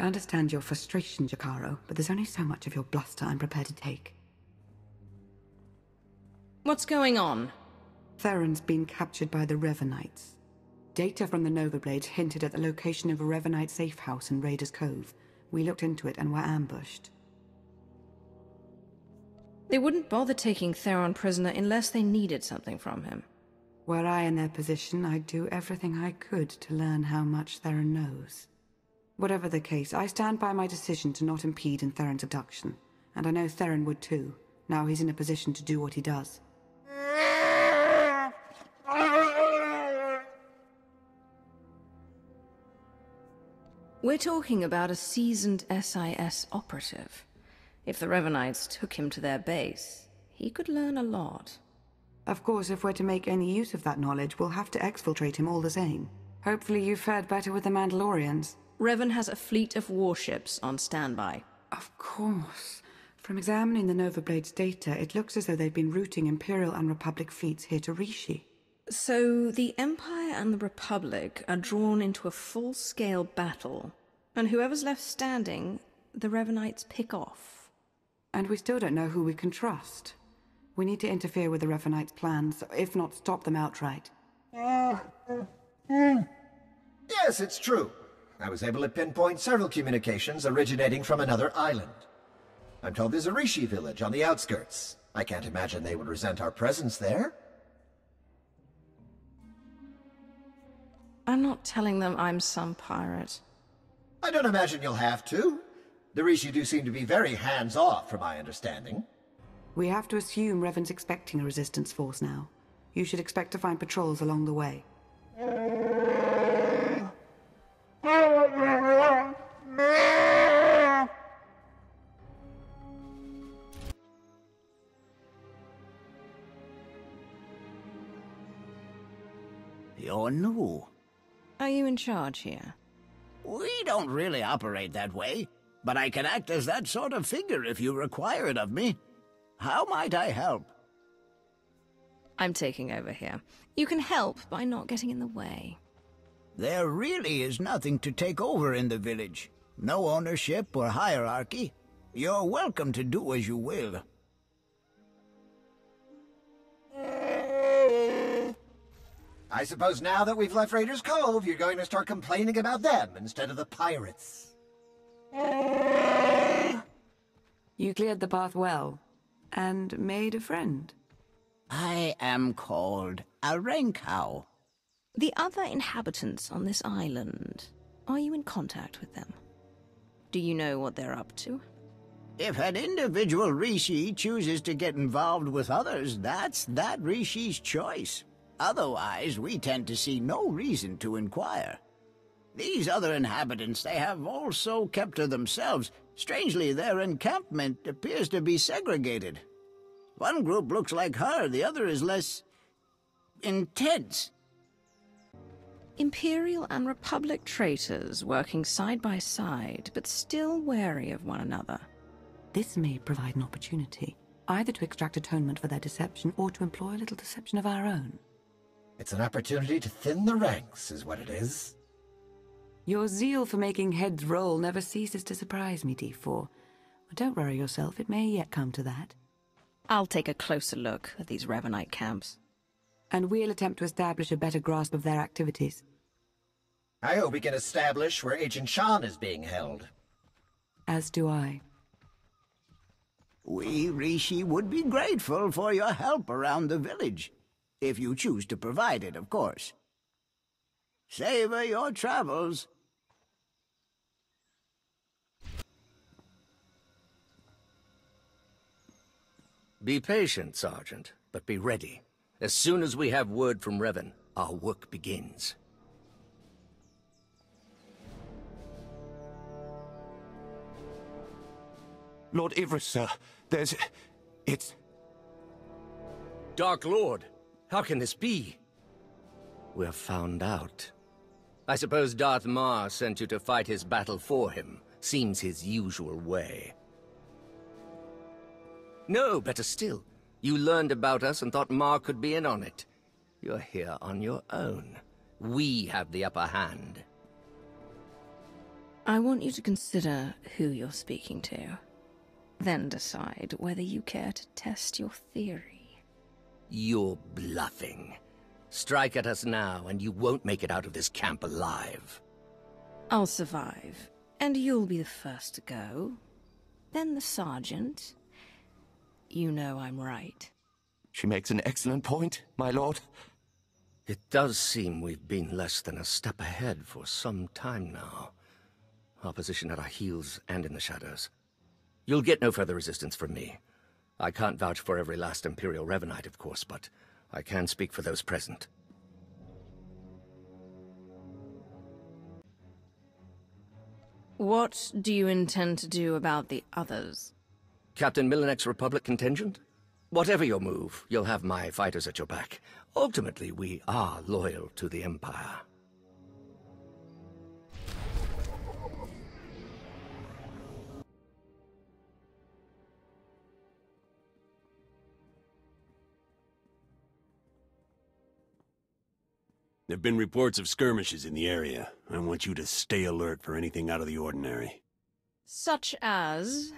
understand your frustration, Jakaro, but there's only so much of your bluster I'm prepared to take. What's going on? Theron's been captured by the Revanites. Data from the Nova Blades hinted at the location of a Revanite safe house in Raiders Cove. We looked into it and were ambushed. They wouldn't bother taking Theron prisoner unless they needed something from him. Were I in their position, I'd do everything I could to learn how much Theron knows. Whatever the case, I stand by my decision to not impede in Theron's abduction. And I know Theron would too. Now he's in a position to do what he does. We're talking about a seasoned SIS operative. If the Revanites took him to their base, he could learn a lot. Of course, if we're to make any use of that knowledge, we'll have to exfiltrate him all the same. Hopefully you fared better with the Mandalorians. Revan has a fleet of warships on standby. Of course. From examining the Nova Blades data, it looks as though they've been routing Imperial and Republic fleets here to Rishi. So the Empire and the Republic are drawn into a full-scale battle, and whoever's left standing, the Revanites pick off. And we still don't know who we can trust. We need to interfere with the Revanites' plans, if not stop them outright. Yes, it's true. I was able to pinpoint several communications originating from another island. I'm told there's a Rishi village on the outskirts. I can't imagine they would resent our presence there. I'm not telling them I'm some pirate. I don't imagine you'll have to. The Rishi do seem to be very hands-off, from my understanding. We have to assume Revan's expecting a resistance force now. You should expect to find patrols along the way. You're new. Are you in charge here? We don't really operate that way, but I can act as that sort of figure if you require it of me. How might I help? I'm taking over here. You can help by not getting in the way. There really is nothing to take over in the village. No ownership or hierarchy. You're welcome to do as you will. I suppose now that we've left Raiders Cove, you're going to start complaining about them instead of the pirates. You cleared the path well, and made a friend. I am called a Renkow. The other inhabitants on this island, are you in contact with them? Do you know what they're up to? If an individual Rishi chooses to get involved with others, that's that Rishi's choice. Otherwise, we tend to see no reason to inquire. These other inhabitants, they have also kept to themselves. Strangely, their encampment appears to be segregated. One group looks like her, the other is less intense. Imperial and Republic traitors working side by side, but still wary of one another. This may provide an opportunity, either to extract atonement for their deception or to employ a little deception of our own. It's an opportunity to thin the ranks, is what it is. Your zeal for making heads roll never ceases to surprise me, D4. But don't worry yourself, it may yet come to that. I'll take a closer look at these Revanite camps. And we'll attempt to establish a better grasp of their activities. I hope we can establish where Agent Shan is being held. As do I. We, Rishi, would be grateful for your help around the village. If you choose to provide it, of course. Savor your travels. Be patient, Sergeant, but be ready. As soon as we have word from Revan, our work begins. Lord Ivris, sir. It's... Dark Lord, how can this be? We're found out. I suppose Darth Mar sent you to fight his battle for him. Seems his usual way. No, better still. You learned about us and thought Mar could be in on it. You're here on your own. We have the upper hand. I want you to consider who you're speaking to. Then decide whether you care to test your theory. You're bluffing. Strike at us now, and you won't make it out of this camp alive. I'll survive, and you'll be the first to go. Then the sergeant. You know I'm right. She makes an excellent point, my lord. It does seem we've been less than a step ahead for some time now. Our position at our heels and in the shadows. You'll get no further resistance from me. I can't vouch for every last Imperial Revanite, of course, but I can speak for those present. What do you intend to do about the others? Captain Millenek's Republic contingent? Whatever your move, you'll have my fighters at your back. Ultimately, we are loyal to the Empire. There have been reports of skirmishes in the area. I want you to stay alert for anything out of the ordinary. Such as?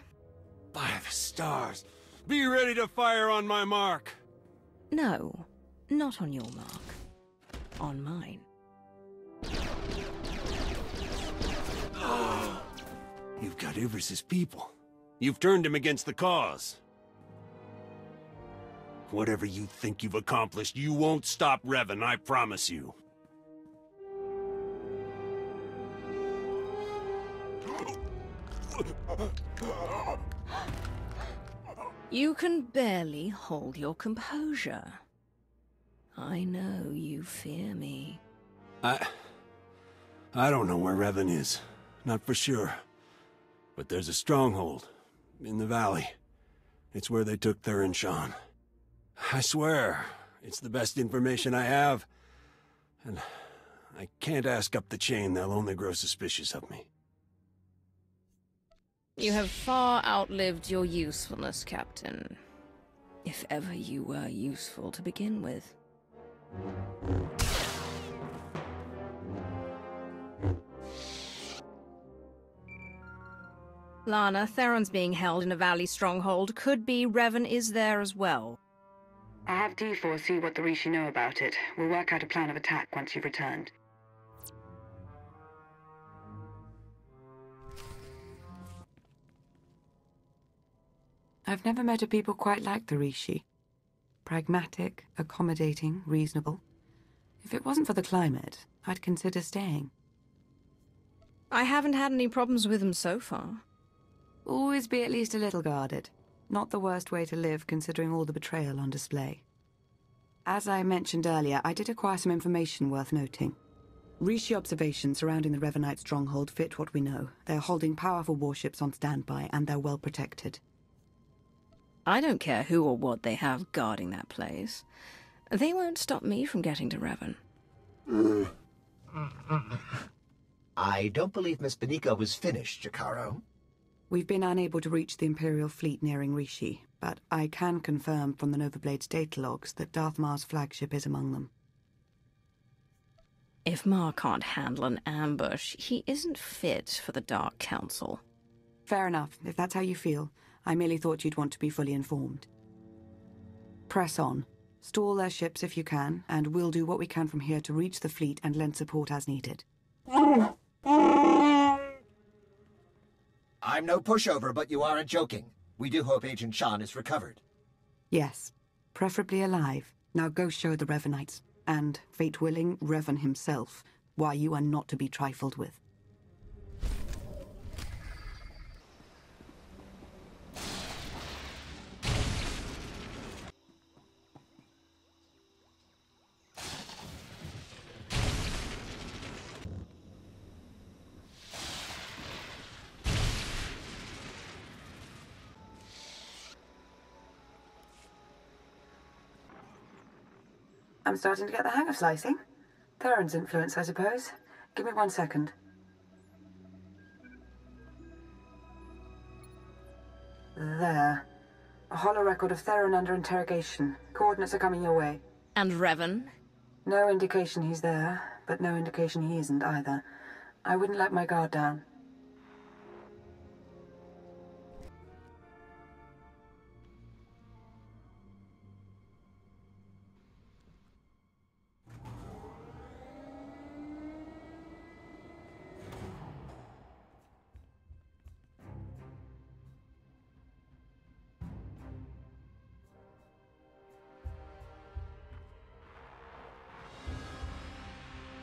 By the stars! Be ready to fire on my mark! No, not on your mark. On mine. You've got Ivris's people. You've turned him against the cause. Whatever you think you've accomplished, you won't stop Revan, I promise you. You can barely hold your composure. I know you fear me. I don't know where Revan is. Not for sure. But there's a stronghold. In the valley. It's where they took Theron Shan. I swear, it's the best information I have. And I can't ask up the chain, they'll only grow suspicious of me. You have far outlived your usefulness, Captain. If ever you were useful to begin with. Lana, Theron's being held in a valley stronghold. Could be Revan is there as well. I'll have D4 see what the Rishi know about it. We'll work out a plan of attack once you've returned. I've never met a people quite like the Rishi. Pragmatic, accommodating, reasonable. If it wasn't for the climate, I'd consider staying. I haven't had any problems with them so far. Always be at least a little guarded. Not the worst way to live, considering all the betrayal on display. As I mentioned earlier, I did acquire some information worth noting. Rishi observations surrounding the Revanite stronghold fit what we know. They're holding powerful warships on standby, and they're well protected. I don't care who or what they have guarding that place. They won't stop me from getting to Revan. I don't believe Miss Benica was finished, Jakaro. We've been unable to reach the Imperial fleet nearing Rishi, but I can confirm from the Novablade's data logs that Darth Mar's flagship is among them. If Mar can't handle an ambush, he isn't fit for the Dark Council. Fair enough, if that's how you feel. I merely thought you'd want to be fully informed. Press on. Stall their ships if you can, and we'll do what we can from here to reach the fleet and lend support as needed. I'm no pushover, but you aren't joking. We do hope Agent Shan is recovered. Yes, preferably alive. Now go show the Revanites, and, fate willing, Revan himself, why you are not to be trifled with. I'm starting to get the hang of slicing. Theron's influence, I suppose. Give me 1 second. There. A hollow record of Theron under interrogation. Coordinates are coming your way. And Revan? No indication he's there, but no indication he isn't either. I wouldn't let my guard down.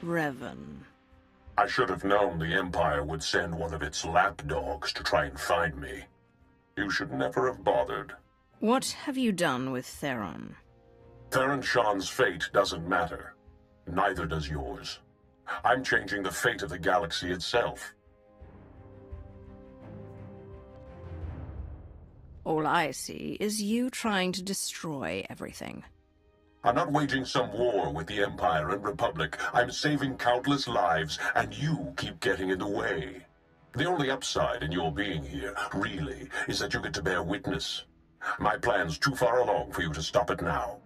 Revan. I should have known the Empire would send one of its lapdogs to try and find me. You should never have bothered. What have you done with Theron? Theron Shan's fate doesn't matter. Neither does yours. I'm changing the fate of the galaxy itself. All I see is you trying to destroy everything. I'm not waging some war with the Empire and Republic. I'm saving countless lives, and you keep getting in the way. The only upside in your being here, really, is that you get to bear witness. My plan's too far along for you to stop it now.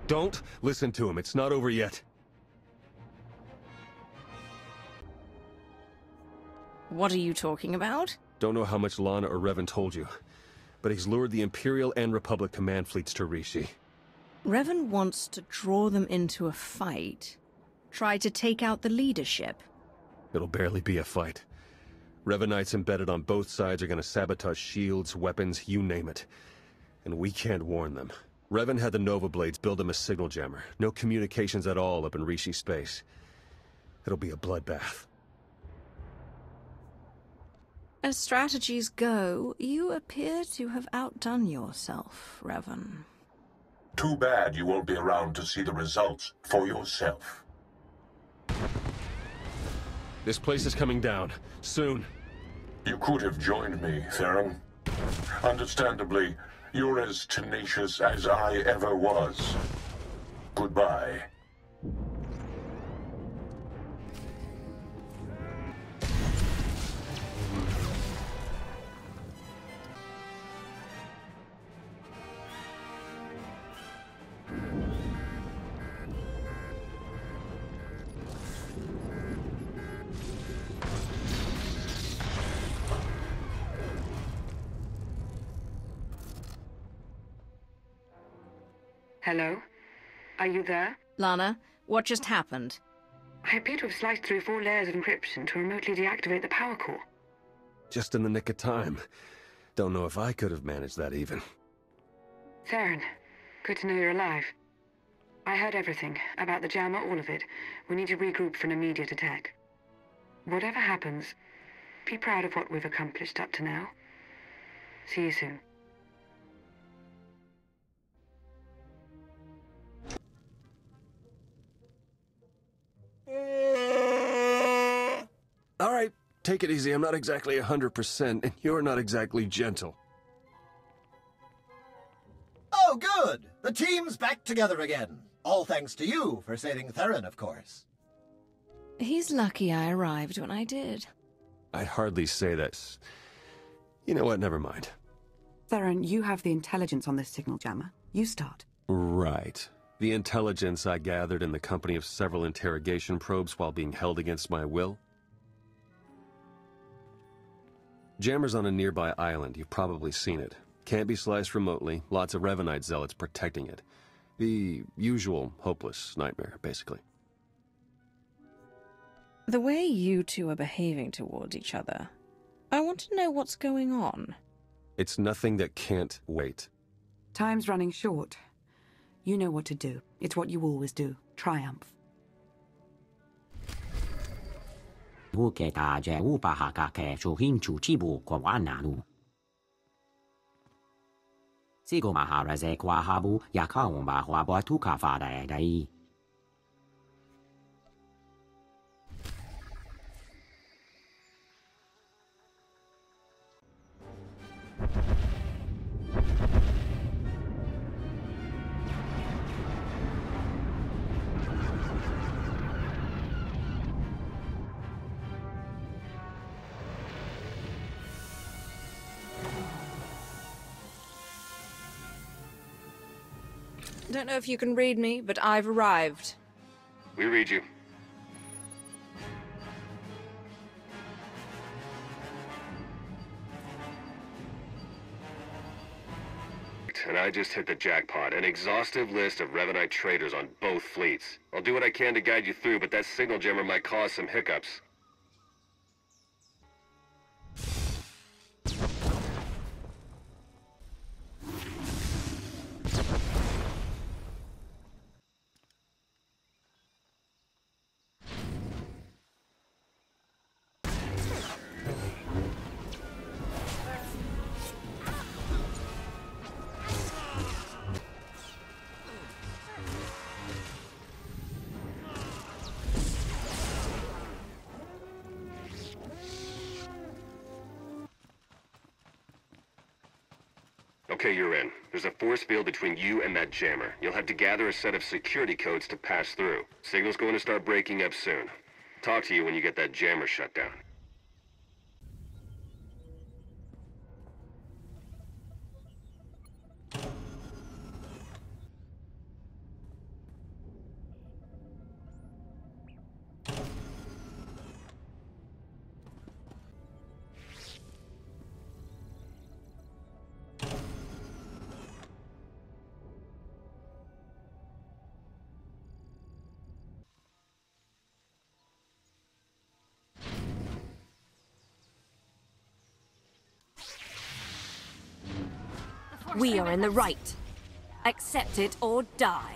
Don't listen to him. It's not over yet. What are you talking about? Don't know how much Lana or Revan told you, but he's lured the Imperial and Republic command fleets to Rishi. Revan wants to draw them into a fight. Try to take out the leadership. It'll barely be a fight. Revanites embedded on both sides are gonna sabotage shields, weapons, you name it. And we can't warn them. Revan had the Nova Blades build him a signal jammer. No communications at all up in Rishi space. It'll be a bloodbath. As strategies go, you appear to have outdone yourself, Revan. Too bad you won't be around to see the results for yourself. This place is coming down. Soon. You could have joined me, Theron. Understandably, you're as tenacious as I ever was. Goodbye. Hello? Are you there? Lana, what just happened? I appear to have sliced through 4 layers of encryption to remotely deactivate the power core. Just in the nick of time. Don't know if I could have managed that even. Theron, good to know you're alive. I heard everything, about the jammer, all of it. We need to regroup for an immediate attack. Whatever happens, be proud of what we've accomplished up to now. See you soon. All right, take it easy. I'm not exactly 100%, and you're not exactly gentle. Oh, good! The team's back together again. All thanks to you for saving Theron, of course. He's lucky I arrived when I did. I'd hardly say that. You know what? Never mind. Theron, you have the intelligence on this signal jammer. You start. Right. The intelligence I gathered in the company of several interrogation probes while being held against my will. Jammer's on a nearby island. You've probably seen it. Can't be sliced remotely. Lots of Revanite zealots protecting it. The usual hopeless nightmare, basically. The way you two are behaving towards each other, I want to know what's going on. It's nothing that can't wait. Time's running short. You know what to do. It's what you always do. Triumph. 烏嘅大隻烏巴下格嘅做牽住之部個玩拿路。這個馬下來隻掛下部也靠我馬華波圖卡法嚟嚟。Don't know if you can read me, but I've arrived. We read you. And I just hit the jackpot. An exhaustive list of Revanite traders on both fleets. I'll do what I can to guide you through, but that signal jammer might cause some hiccups. Okay, you're in. There's a force field between you and that jammer. You'll have to gather a set of security codes to pass through. Signal's going to start breaking up soon. Talk to you when you get that jammer shut down. We are in the right. Accept it or die.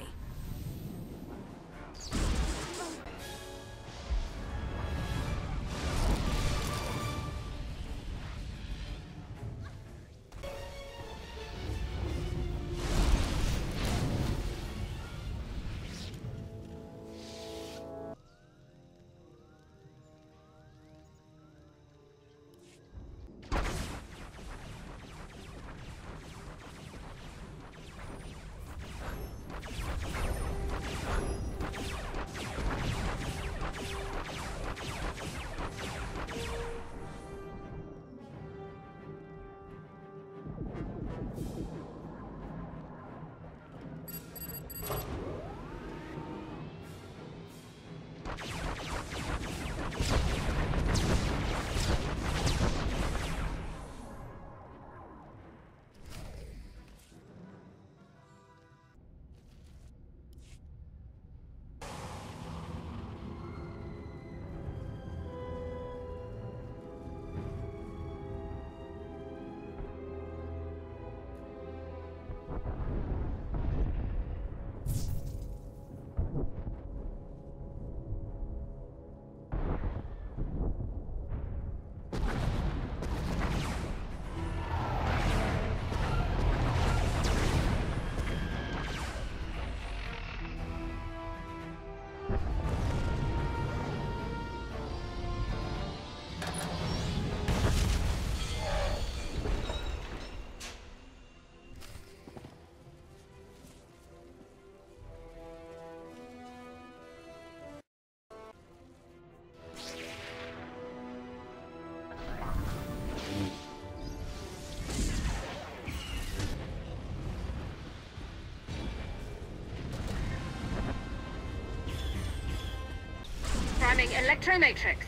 Priming electromatrix.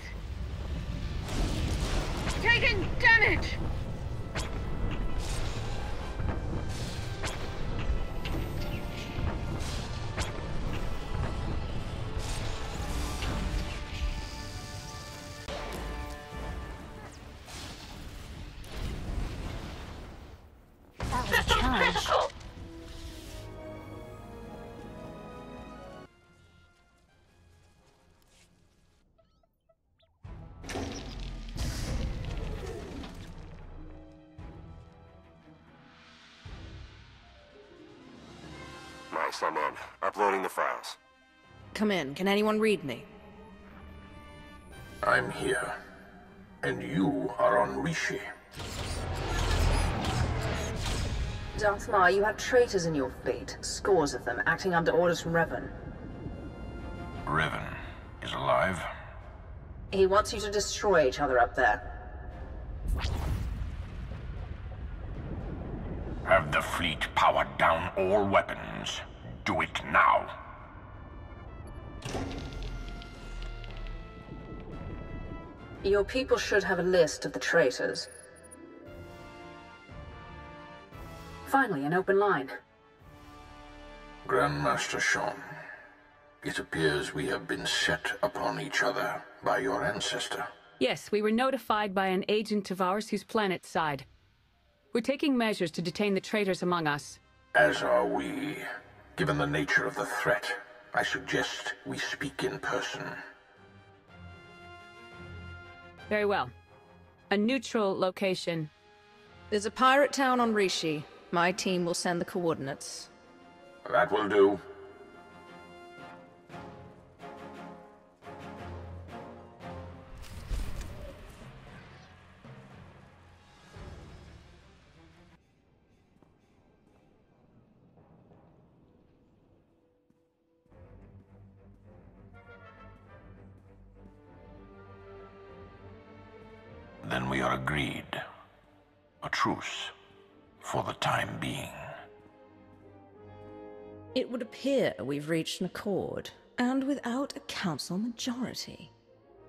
Taking damage! That was a challenge. Nice, I'm in. Uploading the files. Come in. Can anyone read me? I'm here. And you are on Rishi. Darth, you have traitors in your fleet. Scores of them, acting under orders from Revan. Revan is alive? He wants you to destroy each other up there. Have the fleet powered down all weapons. Do it now. Your people should have a list of the traitors. Finally, an open line. Grandmaster Sean, it appears we have been set upon each other by your ancestor. Yes, we were notified by an agent of ours whose planet's side. We're taking measures to detain the traitors among us. As are we. Given the nature of the threat, I suggest we speak in person. Very well. A neutral location. There's a pirate town on Rishi. My team will send the coordinates. That will do. Then we are agreed. A truce. For the time being. It would appear we've reached an accord, and without a council majority.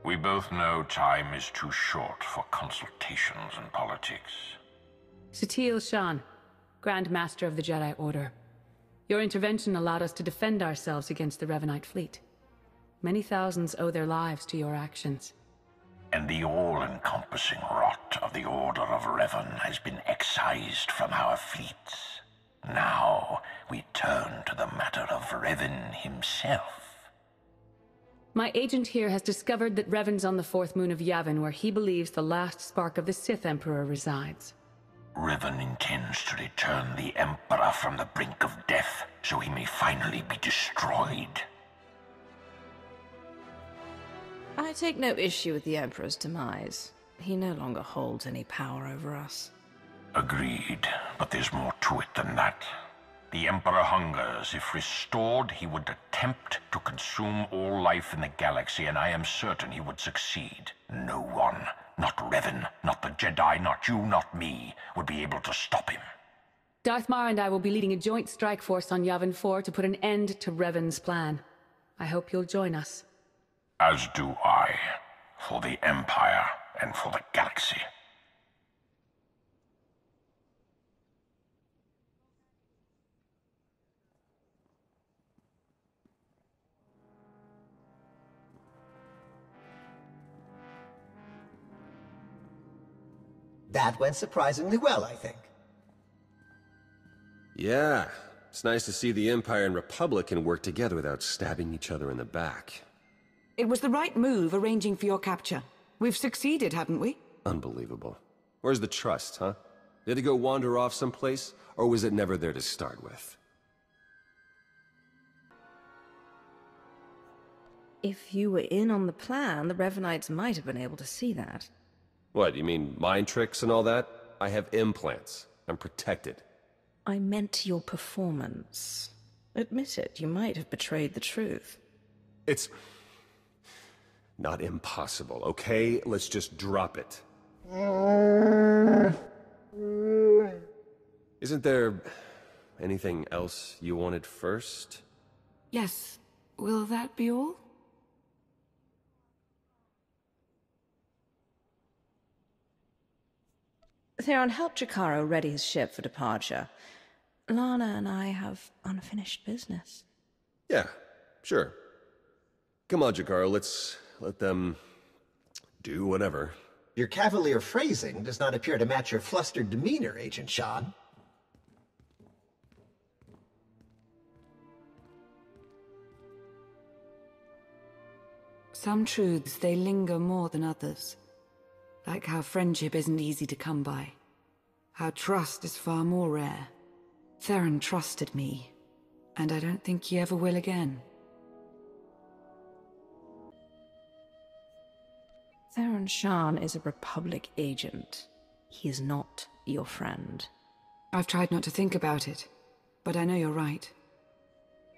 We both know time is too short for consultations in politics. SWTOR Shan, Grand Master of the Jedi Order. Your intervention allowed us to defend ourselves against the Revanite fleet. Many thousands owe their lives to your actions. And the all-encompassing rot of the Order of Revan has been excised from our fleets. Now, we turn to the matter of Revan himself. My agent here has discovered that Revan's on the fourth moon of Yavin, where he believes the last spark of the Sith Emperor resides. Revan intends to return the Emperor from the brink of death, so he may finally be destroyed. I take no issue with the Emperor's demise. He no longer holds any power over us. Agreed, but there's more to it than that. The Emperor hungers. If restored, he would attempt to consume all life in the galaxy, and I am certain he would succeed. No one, not Revan, not the Jedi, not you, not me, would be able to stop him. Darth Mar and I will be leading a joint strike force on Yavin 4 to put an end to Revan's plan. I hope you'll join us. As do I, for the Empire and for the galaxy. That went surprisingly well, I think. Yeah, it's nice to see the Empire and Republic can work together without stabbing each other in the back. It was the right move arranging for your capture. We've succeeded, haven't we? Unbelievable. Where's the trust, huh? Did it go wander off someplace, or was it never there to start with? If you were in on the plan, the Revanites might have been able to see that. What, you mean mind tricks and all that? I have implants. I'm protected. I meant your performance. Admit it, you might have betrayed the truth. It's not impossible, okay? Let's just drop it. Isn't there anything else you wanted first? Yes. Will that be all? Theron, help Jakaro ready his ship for departure. Lana and I have unfinished business. Yeah, sure. Come on, Jakaro, let's let them do whatever. Your cavalier phrasing does not appear to match your flustered demeanor, Agent Shan. Some truths, they linger more than others. Like how friendship isn't easy to come by. How trust is far more rare. Theron trusted me, and I don't think he ever will again. Theron Shan is a Republic agent. He is not your friend. I've tried not to think about it, but I know you're right.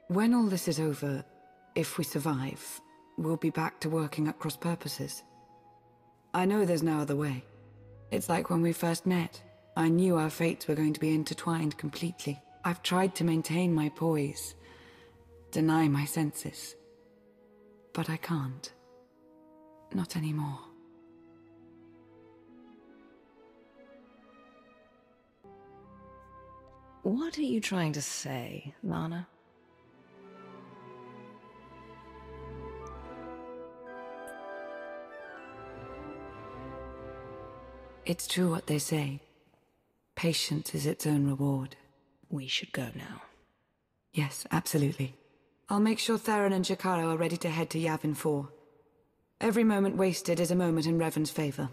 When all this is over, if we survive, we'll be back to working at cross purposes. I know there's no other way. It's like when we first met. I knew our fates were going to be intertwined completely. I've tried to maintain my poise, deny my senses. But I can't. Not anymore. What are you trying to say, Lana? It's true what they say. Patience is its own reward. We should go now. Yes, absolutely. I'll make sure Theron and Jakaro are ready to head to Yavin 4. Every moment wasted is a moment in Revan's favor.